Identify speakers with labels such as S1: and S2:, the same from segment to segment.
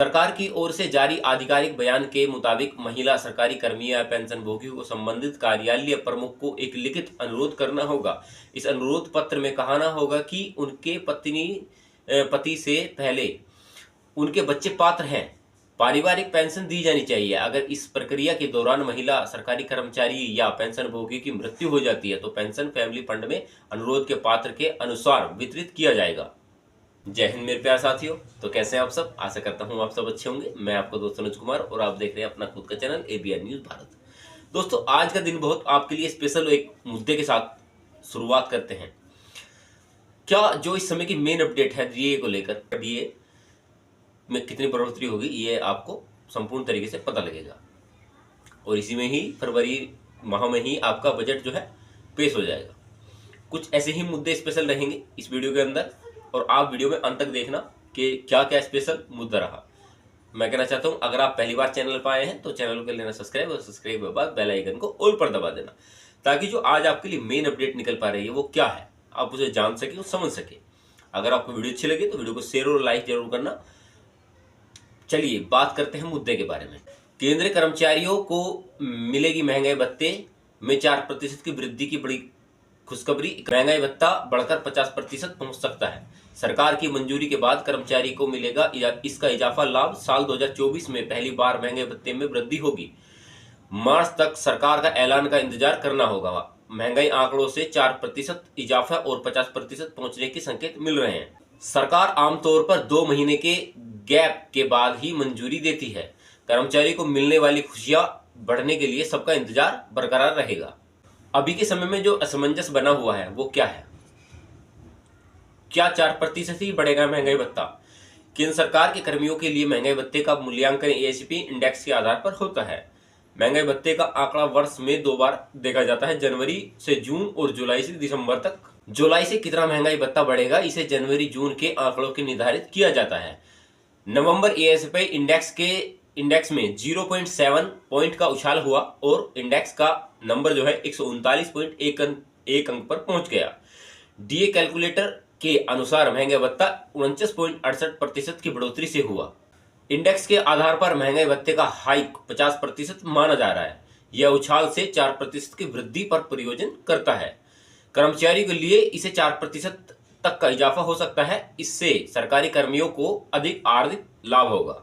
S1: सरकार की ओर से जारी आधिकारिक बयान के मुताबिक महिला सरकारी कर्मी या पेंशनभोगियों को संबंधित कार्यालय प्रमुख को एक लिखित अनुरोध करना होगा। इस अनुरोध पत्र में कहना होगा कि उनके पति से पहले उनके बच्चे पात्र हैं, पारिवारिक पेंशन दी जानी चाहिए। अगर इस प्रक्रिया के दौरान महिला सरकारी कर्मचारी या पेंशनभोगी की मृत्यु हो जाती है तो पेंशन फैमिली फंड में अनुरोध के पात्र के अनुसार वितरित किया जाएगा। जय हिंद मेरे प्यारे साथियों। तो कैसे हैं आप सब? आशा करता हूं आप सब अच्छे होंगे। मैं आपका दोस्त अनुज कुमार और आप देख रहे हैं अपना खुद का चैनल ABN न्यूज भारत। दोस्तों, आज का दिन बहुत आपके लिए स्पेशल एक मुद्दे के साथ शुरुआत करते हैं। क्या जो इस समय की मेन अपडेट है डीए को लेकर, डीए में कितनी बढ़ोतरी होगी ये आपको संपूर्ण तरीके से पता लगेगा और इसी में ही फरवरी माह में ही आपका बजट जो है पेश हो जाएगा। कुछ ऐसे ही मुद्दे स्पेशल रहेंगे इस वीडियो के अंदर और आप वीडियो में अंत तक देखना कि क्या क्या स्पेशल मुद्दा रहा। मैं कहना चाहता हूं, अगर आप पहली बार चैनल पर आए हैं तो चैनल को लेना सब्सक्राइब और सब्सक्राइब के बाद बेल आइकन को ऑल पर दबा देना, ताकि जो आज आपके लिए मेन अपडेट निकल पा रही है वो क्या है आप उसे जान सके और समझ सके। अगर आपको वीडियो अच्छी लगे तो वीडियो को शेयर और लाइक जरूर करना। चलिए बात करते हैं मुद्दे के बारे में। केंद्रीय कर्मचारियों को मिलेगी महंगाई भत्ते में 4% की वृद्धि की बड़ी खुशखबरी। महंगाई भत्ता बढ़कर 50% पहुंच सकता है। सरकार की मंजूरी के बाद कर्मचारी को मिलेगा इसका इजाफा लाभ। साल 2024 में पहली बार महंगाई भत्ते में वृद्धि होगी। मार्च तक सरकार का ऐलान का इंतजार करना होगा। महंगाई आंकड़ों से 4% इजाफा और 50% पहुंचने के संकेत मिल रहे हैं। सरकार आमतौर पर 2 महीने के गैप के बाद ही मंजूरी देती है। कर्मचारी को मिलने वाली खुशियां बढ़ने के लिए सबका इंतजार बरकरार रहेगा। अभी के समय में जो असमंजस बना हुआ है वो क्या है? क्या 4% ही बढ़ेगा महंगाई भत्ता? केंद्र सरकार के कर्मियों के लिए महंगाई भत्ते का मूल्यांकन ASP इंडेक्स के आधार पर होता है। महंगाई भत्ते का आंकड़ा वर्ष में 2 बार देखा जाता है, जनवरी से जून और जुलाई से दिसंबर तक। जुलाई से कितना महंगाई भत्ता बढ़ेगा इसे जनवरी जून के आंकड़ों के निर्धारित किया जाता है। नवंबर ASP इंडेक्स में 0.7 पॉइंट का उछाल हुआ और इंडेक्स का नंबर जो है 139.1 अंक पर पहुंच गया। डीए कैलकुलेटर के अनुसार महंगाई भत्ता 49.68% की बढ़ोतरी से हुआ। इंडेक्स के आधार पर महंगाई भत्ते का हाइक 50% माना जा रहा है। यह उछाल से 4% की वृद्धि पर प्रयोजन करता है। कर्मचारी के लिए इसे 4% तक का इजाफा हो सकता है। इससे सरकारी कर्मियों को अधिक आर्थिक लाभ होगा।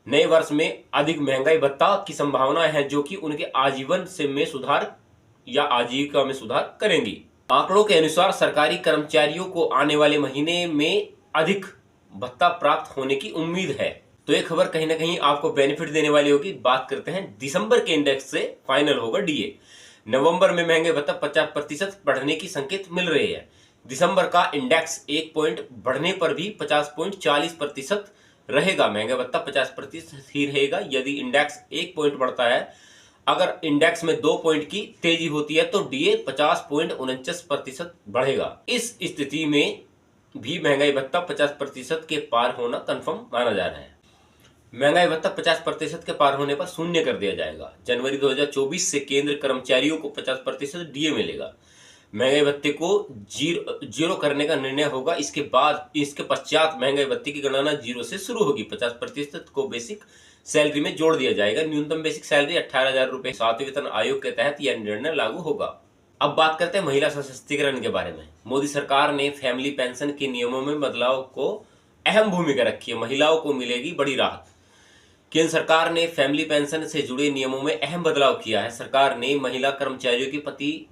S1: नए वर्ष में अधिक महंगाई भत्ता की संभावना है, जो कि उनके आजीवन से में सुधार या आजीविका में सुधार करेंगी। आंकड़ों के अनुसार सरकारी कर्मचारियों को आने वाले महीने में अधिक भत्ता प्राप्त होने की उम्मीद है, तो ये खबर कहीं ना कहीं आपको बेनिफिट देने वाली होगी। बात करते हैं दिसंबर के इंडेक्स से फाइनल होगा डीए। नवंबर में महंगाई भत्ता 50% बढ़ने की संकेत मिल रहे हैं। दिसंबर का इंडेक्स 1 पॉइंट बढ़ने पर भी 50.40% रहेगा। महंगाई भत्ता 50% ही रहेगा। यदि इंडेक्स 1 पॉइंट बढ़ता है, अगर इंडेक्स में 2 पॉइंट की तेजी होती है तो डीए 50.49% बढ़ेगा। इस स्थिति में भी महंगाई भत्ता 50% के पार होना कंफर्म माना जा रहा है। महंगाई भत्ता 50% के पार होने पर शून्य कर दिया जाएगा। जनवरी 2024 से केंद्र कर्मचारियों को 50% डीए मिलेगा। महंगाई भत्ते को जीरो करने का निर्णय होगा। इसके पश्चात महंगाई भत्ते की गणना 0 से शुरू होगी। 50% को बेसिक सैलरी में जोड़ दिया जाएगा। न्यूनतम बेसिक सैलरी 18,000 रुपए। 7वें वेतन आयोग के तहत यह निर्णय लागू होगा। अब बात करते हैं महिला सशक्तिकरण के बारे में। मोदी सरकार ने फैमिली पेंशन के नियमों में बदलाव को अहम भूमिका रखी है। महिलाओं को मिलेगी बड़ी राहत। केंद्र सरकार ने फैमिली पेंशन से जुड़े नियमों में अहम बदलाव किया है। सरकार ने महिला कर्मचारियों के पति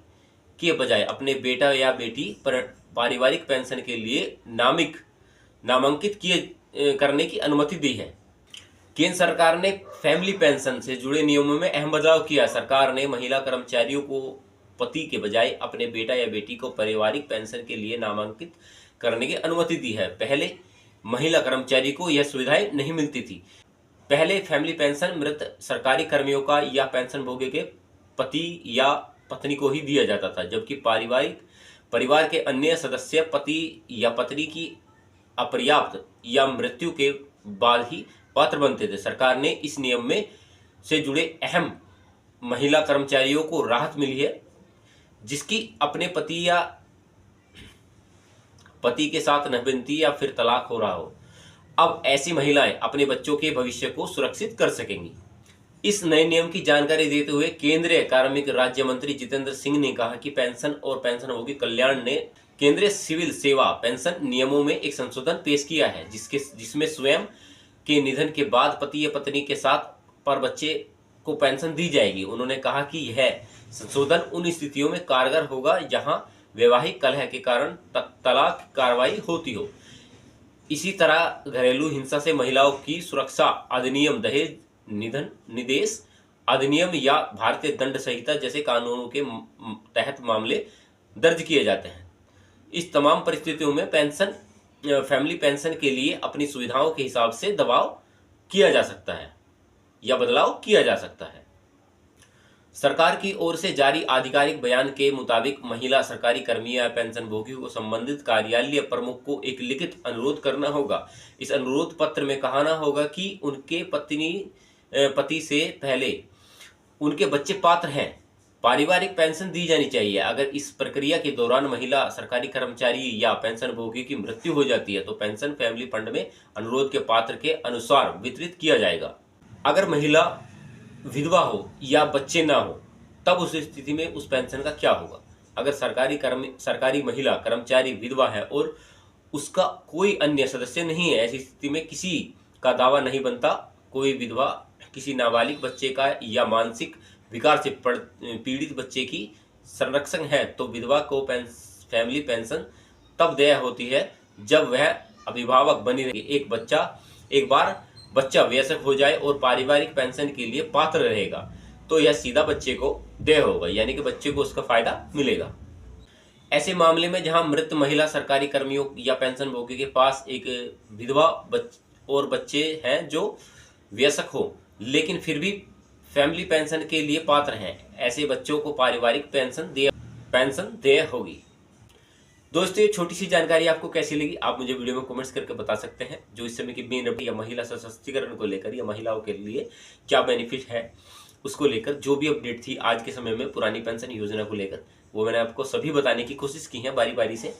S1: के बजाय अपने बेटा या बेटी पर पारिवारिक पेंशन के लिए नामांकित करने की अनुमति दी है। केंद्र सरकार ने फैमिली पेंशन से जुड़े नियमों में अहम बदलाव किया। सरकार ने महिला कर्मचारियों को पति के बजाय अपने बेटा या बेटी को पारिवारिक पेंशन के लिए नामांकित करने की अनुमति दी है। पहले महिला कर्मचारी को यह सुविधाएं नहीं मिलती थी। पहले फैमिली पेंशन मृत सरकारी कर्मियों का या पेंशन भोगी के पति या पत्नी को ही दिया जाता था, जबकि परिवार के अन्य सदस्य पति या पत्नी की अपर्याप्त या मृत्यु के बाद ही पात्र बनते थे। सरकार ने इस नियम में से जुड़े अहम महिला कर्मचारियों को राहत मिली है, जिसकी अपने पति के साथ नहबंदी या फिर तलाक हो रहा हो। अब ऐसी महिलाएं अपने बच्चों के भविष्य को सुरक्षित कर सकेंगी। इस नए नियम की जानकारी देते हुए केंद्रीय कार्मिक राज्य मंत्री जितेंद्र सिंह ने कहा कि पेंशन और पेंशनभोगी कल्याण ने केंद्रीय सिविल सेवा पेंशन नियमों में एक संशोधन पेश किया है, जिसमें स्वयं के निधन के बाद पति या पत्नी के साथ पर बच्चे को पेंशन दी जाएगी। उन्होंने कहा कि यह संशोधन उन स्थितियों में कारगर होगा जहां वैवाहिक कलह के कारण तलाक की कार्रवाई होती हो। इसी तरह घरेलू हिंसा से महिलाओं की सुरक्षा अधिनियम, दहेज निधन निदेश अधिनियम या भारतीय दंड संहिता जैसे कानूनों के तहत मामले दर्ज किए जाते हैं। इस तमाम परिस्थितियों में फैमिली पेंशन के लिए अपनी सुविधाओं के हिसाब से दबाव किया जा सकता है या बदलाव किया जा सकता है। सरकार की ओर से जारी आधिकारिक बयान के मुताबिक महिला सरकारी कर्मी या पेंशन भोगियों को संबंधित कार्यालय प्रमुख को एक लिखित अनुरोध करना होगा। इस अनुरोध पत्र में कहना होगा कि उनके पति से पहले उनके बच्चे पात्र हैं, पारिवारिक पेंशन दी जानी चाहिए। अगर इस प्रक्रिया के दौरान महिला सरकारी कर्मचारी या पेंशन भोगी की मृत्यु हो जाती है तो पेंशन फैमिली फंड में अनुरोध के पात्र के अनुसार वितरित किया जाएगा। अगर महिला विधवा हो या बच्चे ना हो तब उस स्थिति में उस पेंशन का क्या होगा? अगर सरकारी महिला कर्मचारी विधवा है और उसका कोई अन्य सदस्य नहीं है, ऐसी स्थिति में किसी का दावा नहीं बनता। कोई विधवा किसी नाबालिग बच्चे का या मानसिक विकार से पीड़ित बच्चे की संरक्षक है तो विधवा को फैमिली पेंशन तब देय होती है जब वह अभिभावक बनी रही। एक बार बच्चा वयस्क हो जाए और पारिवारिक पेंशन के लिए पात्र रहेगा तो यह सीधा बच्चे को देय होगा, यानी कि बच्चे को उसका फायदा मिलेगा। ऐसे मामले में जहां मृत महिला सरकारी कर्मियों या पेंशन भोगी के पास एक विधवा और बच्चे हैं जो वयस्क हो लेकिन फिर भी फैमिली पेंशन के लिए पात्र हैं, ऐसे बच्चों को पारिवारिक पेंशन देय होगी। दोस्तों, ये छोटी सी जानकारी आपको कैसी लगी आप मुझे वीडियो में कमेंट्स करके बता सकते हैं। जो इस समय की मेन अपडेट या महिला सशक्तिकरण को लेकर या महिलाओं के लिए क्या बेनिफिट है उसको लेकर जो भी अपडेट थी आज के समय में पुरानी पेंशन योजना को लेकर, वो मैंने आपको सभी बताने की कोशिश की है बारी बारी से।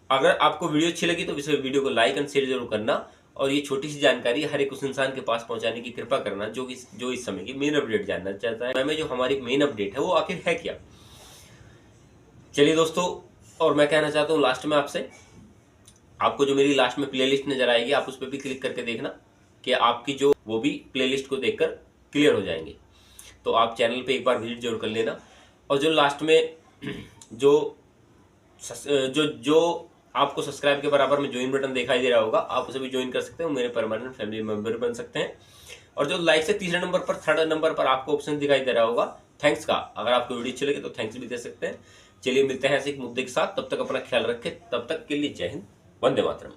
S1: अगर आपको वीडियो अच्छी लगी तो इस वीडियो को लाइक एंड शेयर जरूर करना और ये छोटी सी जानकारी हर एक उस इंसान के पास पहुंचाने की कृपा करना जो इस समय की मेन अपडेट जानना चाहता है। मैं जो हमारी मेन अपडेट है वो आखिर है क्या। चलिए दोस्तों, और मैं कहना चाहता हूँ लास्ट में आपको जो मेरी लास्ट में प्लेलिस्ट नजर आएगी आप उस पर भी क्लिक करके देखना कि आपकी जो वो भी प्लेलिस्ट को देखकर क्लियर हो जाएंगे। तो आप चैनल पे एक बार विजिट जरूर कर लेना और जो लास्ट में जो आपको सब्सक्राइब के बराबर में ज्वाइन बटन दिखाई दे रहा होगा आप उसे भी ज्वाइन कर सकते हो, मेरे परमानेंट फैमिली मेंबर बन सकते हैं। और जो लाइक से तीसरे नंबर पर थर्ड नंबर पर आपको ऑप्शन दिखाई दे रहा होगा थैंक्स का, अगर आपको वीडियो अच्छी लगे तो थैंक्स भी दे सकते हैं। चलिए मिलते हैं ऐसे एक मुद्दे के साथ, तब तक अपना ख्याल रखें। तब तक के लिए जय हिंद, वंदे मातरम।